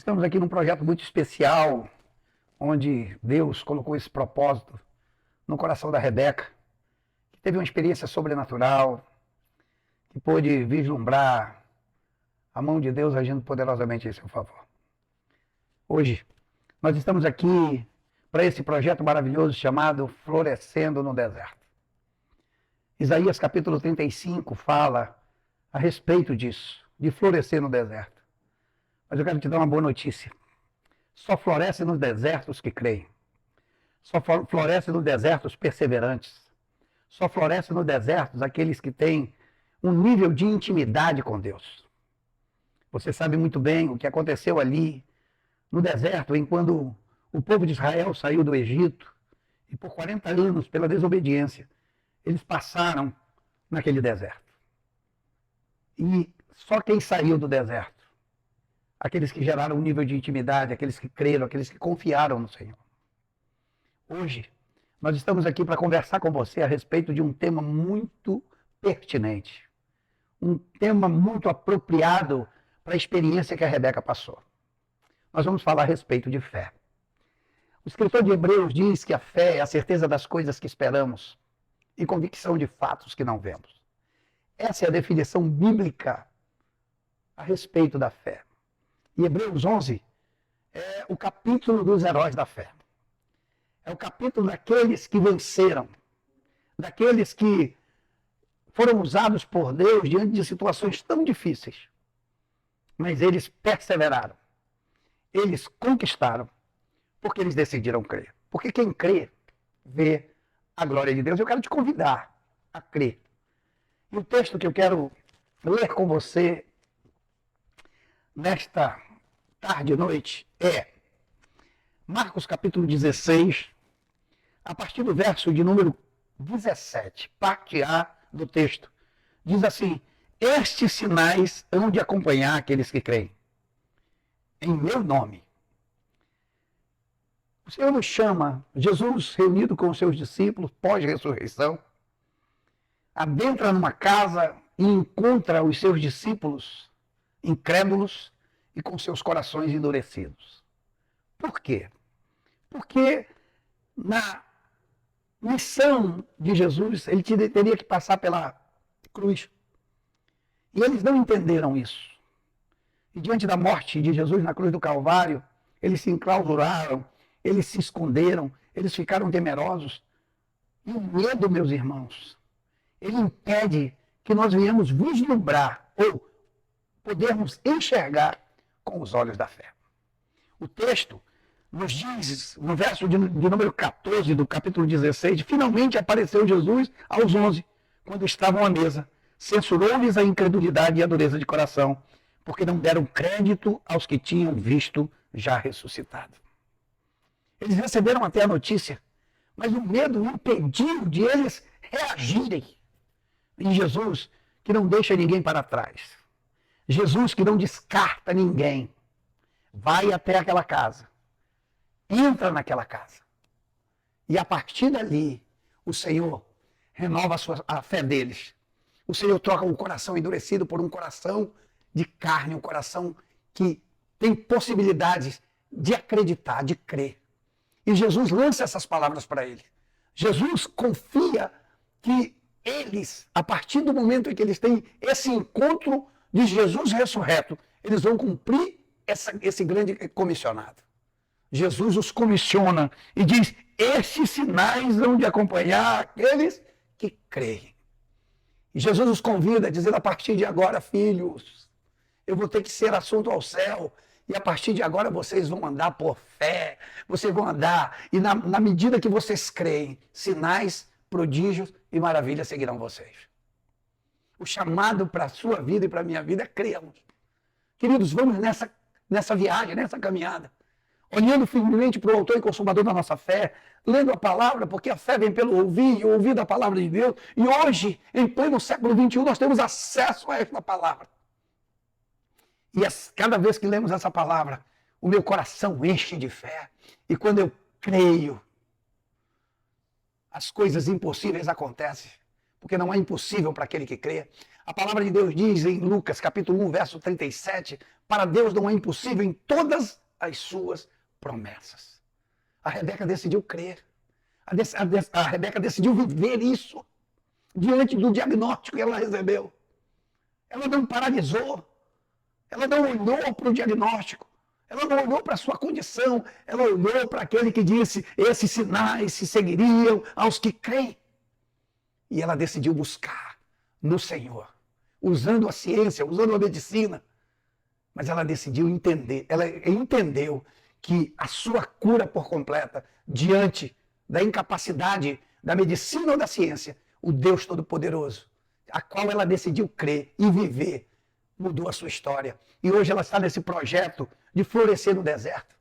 estamos aqui num projeto muito especial, onde Deus colocou esse propósito no coração da Rebeca, que teve uma experiência sobrenatural, que pôde vislumbrar a mão de Deus agindo poderosamente em seu favor. Hoje, nós estamos aqui para esse projeto maravilhoso chamado Florescendo no Deserto. Isaías capítulo 35 fala a respeito disso, de florescer no deserto. Mas eu quero te dar uma boa notícia. Só floresce nos desertos que creem. Só floresce nos desertos perseverantes. Só floresce nos desertos aqueles que têm um nível de intimidade com Deus. Você sabe muito bem o que aconteceu ali no deserto, quando o povo de Israel saiu do Egito e por 40 anos, pela desobediência, eles passaram naquele deserto. E só quem saiu do deserto, aqueles que geraram um nível de intimidade, aqueles que creram, aqueles que confiaram no Senhor. Hoje, nós estamos aqui para conversar com você a respeito de um tema muito pertinente, um tema muito apropriado para a experiência que a Rebeca passou. Nós vamos falar a respeito de fé. O escritor de Hebreus diz que a fé é a certeza das coisas que esperamos e convicção de fatos que não vemos. Essa é a definição bíblica a respeito da fé. E Hebreus 11 é o capítulo dos heróis da fé. É o capítulo daqueles que venceram, daqueles que foram usados por Deus diante de situações tão difíceis. Mas eles perseveraram. Eles conquistaram, porque eles decidiram crer. Porque quem crê, vê a glória de Deus. Eu quero te convidar a crer. E o texto que eu quero ler com você nesta tarde e noite é Marcos capítulo 16, a partir do verso de número 17, parte A do texto. Diz assim: estes sinais hão de acompanhar aqueles que creem. Em meu nome. O Senhor nos chama, Jesus reunido com os seus discípulos pós-ressurreição, adentra numa casa e encontra os seus discípulos incrédulos e com seus corações endurecidos. Por quê? Porque na missão de Jesus, ele teria que passar pela cruz. E eles não entenderam isso. E diante da morte de Jesus na cruz do Calvário, eles se enclausuraram, eles se esconderam, eles ficaram temerosos. E o medo, meus irmãos, ele impede que nós venhamos vislumbrar ou podermos enxergar com os olhos da fé. O texto nos diz, no verso de número 14 do capítulo 16, finalmente apareceu Jesus aos 11, quando estavam à mesa. Censurou-lhes a incredulidade e a dureza de coração, porque não deram crédito aos que tinham visto já ressuscitado. Eles receberam até a notícia, mas o medo impediu de eles reagirem. E Jesus, que não deixa ninguém para trás, Jesus que não descarta ninguém, vai até aquela casa, entra naquela casa, e a partir dali, o Senhor renova a fé deles. O Senhor troca um coração endurecido por um coração de carne, um coração que tem possibilidades de acreditar, de crer. E Jesus lança essas palavras para ele. Jesus confia que eles, a partir do momento em que eles têm esse encontro de Jesus ressurreto, eles vão cumprir esse grande comissionado. Jesus os comissiona e diz: estes sinais vão de acompanhar aqueles que creem. E Jesus os convida, dizendo: a partir de agora, filhos, eu vou ter que ser assunto ao céu, e a partir de agora vocês vão andar por fé, vocês vão andar, e na medida que vocês creem, sinais, prodígios e maravilhas seguirão vocês. O chamado para a sua vida e para a minha vida é crermos. Queridos, vamos nessa viagem, nessa caminhada, olhando firmemente para o autor e consumador da nossa fé, lendo a palavra, porque a fé vem pelo ouvir, e ouvir da palavra de Deus. E hoje, em pleno século XXI, nós temos acesso a esta palavra. E cada vez que lemos essa palavra, o meu coração enche de fé. E quando eu creio, as coisas impossíveis acontecem. Porque não é impossível para aquele que crê. A palavra de Deus diz em Lucas, capítulo 1, verso 37, para Deus não é impossível em todas as suas promessas. A Rebeca decidiu crer. A Rebeca decidiu viver isso diante do diagnóstico que ela recebeu. Ela não paralisou. Ela não olhou para o diagnóstico. Ela não olhou para a sua condição. Ela olhou para aquele que disse, esses sinais se seguiriam aos que creem. E ela decidiu buscar no Senhor, usando a ciência, usando a medicina. Mas ela decidiu entender, ela entendeu que a sua cura por completa, diante da incapacidade da medicina ou da ciência, o Deus Todo-Poderoso, a qual ela decidiu crer e viver, mudou a sua história. E hoje ela está nesse projeto de florescer no deserto.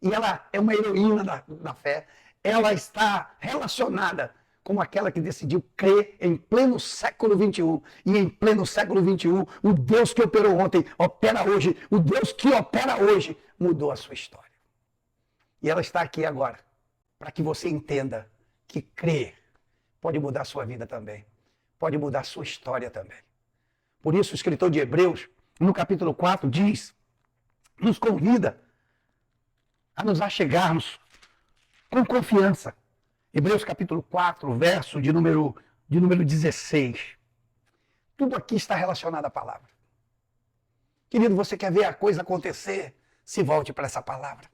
E ela é uma heroína da fé. Ela está relacionada como aquela que decidiu crer em pleno século XXI. E em pleno século XXI, o Deus que operou ontem, opera hoje. O Deus que opera hoje mudou a sua história. E ela está aqui agora, para que você entenda que crer pode mudar a sua vida também. Pode mudar a sua história também. Por isso o escritor de Hebreus, no capítulo 4, nos convida a nos achegarmos com confiança. Hebreus capítulo 4, verso de número 16. Tudo aqui está relacionado à palavra. Querido, você quer ver a coisa acontecer? Se volte para essa palavra.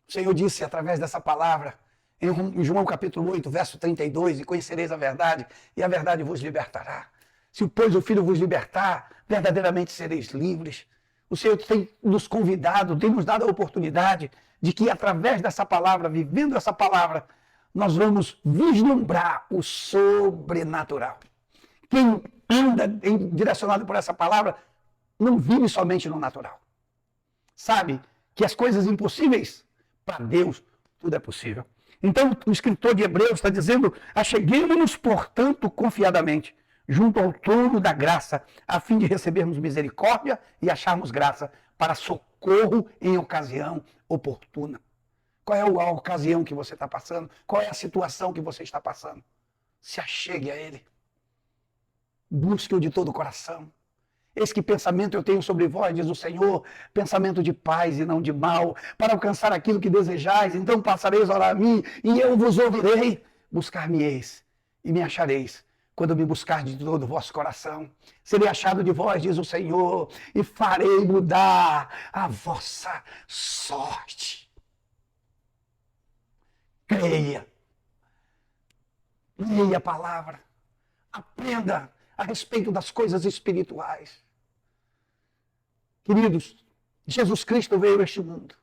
O Senhor disse através dessa palavra, em João capítulo 8, verso 32, e conhecereis a verdade, e a verdade vos libertará. Se, pois, o Filho vos libertar, verdadeiramente sereis livres. O Senhor tem nos convidado, tem nos dado a oportunidade de que, através dessa palavra, vivendo essa palavra, nós vamos vislumbrar o sobrenatural. Quem anda direcionado por essa palavra não vive somente no natural. Sabe que as coisas impossíveis, para Deus, tudo é possível. Então, o escritor de Hebreus está dizendo, acheguemo-nos, portanto, confiadamente, junto ao trono da graça, a fim de recebermos misericórdia e acharmos graça para socorro em ocasião oportuna. Qual é a ocasião que você está passando? Qual é a situação que você está passando? Se achegue a Ele. Busque-o de todo o coração. Eis que pensamento eu tenho sobre vós, diz o Senhor, pensamento de paz e não de mal, para alcançar aquilo que desejais. Então passareis a orar a mim, e eu vos ouvirei. Buscar-me-eis, e me achareis, quando me buscardes de todo o vosso coração. Serei achado de vós, diz o Senhor, e farei mudar a vossa sorte. Creia. Leia a palavra. Aprenda a respeito das coisas espirituais. Queridos, Jesus Cristo veio a este mundo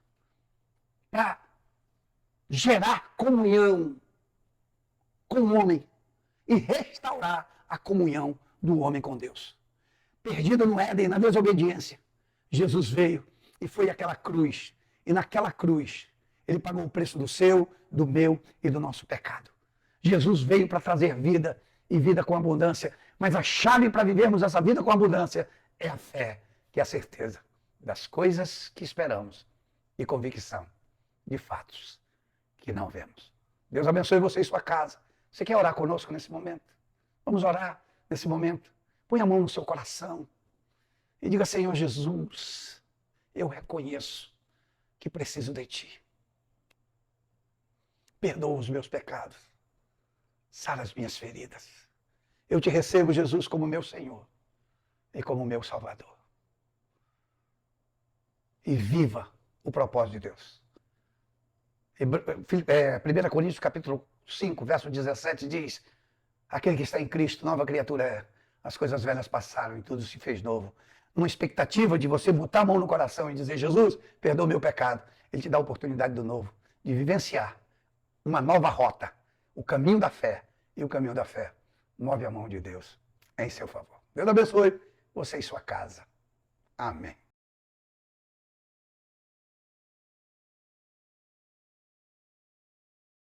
para gerar comunhão com o homem e restaurar a comunhão do homem com Deus. Perdido no Éden, na desobediência, Jesus veio e foi àquela cruz. E naquela cruz, Ele pagou o preço do seu, do meu e do nosso pecado. Jesus veio para trazer vida e vida com abundância. Mas a chave para vivermos essa vida com abundância é a fé, que é a certeza das coisas que esperamos e convicção de fatos que não vemos. Deus abençoe você e sua casa. Você quer orar conosco nesse momento? Vamos orar nesse momento. Põe a mão no seu coração e diga, Senhor Jesus, eu reconheço que preciso de Ti. Perdoa os meus pecados. Sara as minhas feridas. Eu te recebo, Jesus, como meu Senhor e como meu Salvador. E viva o propósito de Deus. 1 Coríntios capítulo 5, verso 17 diz, aquele que está em Cristo, nova criatura é. As coisas velhas passaram e tudo se fez novo. Numa expectativa de você botar a mão no coração e dizer, Jesus, perdoa o meu pecado. Ele te dá a oportunidade do novo, de vivenciar uma nova rota, o caminho da fé. E o caminho da fé move a mão de Deus em seu favor. Deus abençoe você e sua casa. Amém.